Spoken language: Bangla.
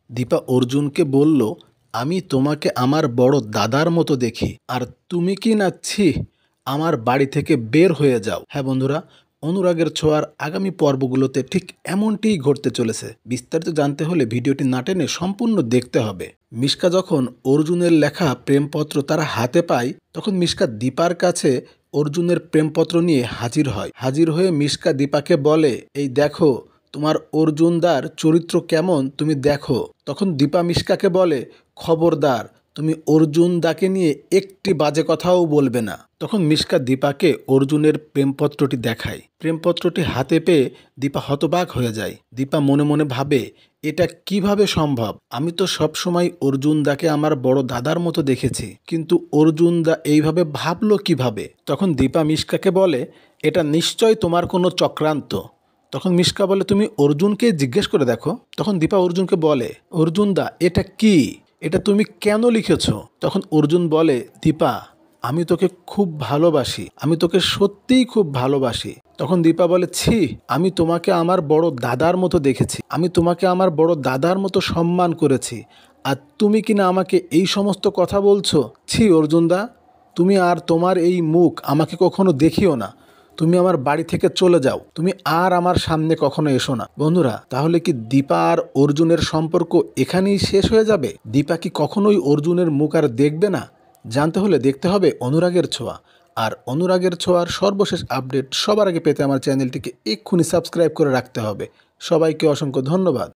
দীপা অর্জুনকে বলল, আমি তোমাকে আমার বড় দাদার মতো দেখি, আর তুমি কি না ছি, আমার বাড়ি থেকে বের হয়ে যাও। হ্যাঁ বন্ধুরা, অনুরাগের ছোঁয়ার আগামী পর্বগুলোতে ঠিক এমনটিই ঘটতে চলেছে। বিস্তারিত জানতে হলে ভিডিওটি না টেনে সম্পূর্ণ দেখতে হবে। মিশকা যখন অর্জুনের লেখা প্রেমপত্র তারা হাতে পায়, তখন মিশকা দীপার কাছে অর্জুনের প্রেমপত্র নিয়ে হাজির হয়ে মিশকা দীপাকে বলে, এই দেখো তোমার অর্জুনদার চরিত্র কেমন তুমি দেখো। তখন দীপা মিশকাকে বলে, খবরদার তুমি অর্জুনদাকে নিয়ে একটি বাজে কথাও বলবে না। তখন মিশকা দীপাকে অর্জুনের প্রেমপত্রটি দেখায়। প্রেমপত্রটি হাতে পেয়ে দীপা হতবাক হয়ে যায়। দীপা মনে মনে ভাবে, এটা কিভাবে সম্ভব? আমি তো সবসময় অর্জুনদাকে আমার বড় দাদার মতো দেখেছি, কিন্তু অর্জুনদা এইভাবে ভাবলো কিভাবে? তখন দীপা মিশকাকে বলে, এটা নিশ্চয় তোমার কোনো চক্রান্ত। তখন মিশকা বলে, তুমি অর্জুনকে জিজ্ঞেস করে দেখো। তখন দীপা অর্জুনকে বলে, অর্জুনদা এটা কি? এটা তুমি কেন লিখেছ? তখন অর্জুন বলে, দীপা আমি তোকে খুব ভালোবাসি, আমি তোকে সত্যিই খুব ভালোবাসি। তখন দীপা বলে, ছি, আমি তোমাকে আমার বড় দাদার মতো দেখেছি, আমি তোমাকে আমার বড় দাদার মতো সম্মান করেছি, আর তুমি কিনা আমাকে এই সমস্ত কথা বলছো? ছি অর্জুনদা, তুমি আর তোমার এই মুখ আমাকে কখনো দেখিও না। তুমি আমার বাড়ি থেকে চলে যাও, তুমি আর আমার সামনে কখনো এসো না। বন্ধুরা, তাহলে কি দীপা আর অর্জুনের সম্পর্ক এখানেই শেষ হয়ে যাবে? দীপা কি কখনোই অর্জুনের মুখ আর দেখবে না? জানতে হলে দেখতে হবে অনুরাগের ছোঁয়া। আর অনুরাগের ছোঁয়ার সর্বশেষ আপডেট সবার আগে পেতে আমার চ্যানেলটিকে এক্ষুনি সাবস্ক্রাইব করে রাখতে হবে। সবাইকে অসংখ্য ধন্যবাদ।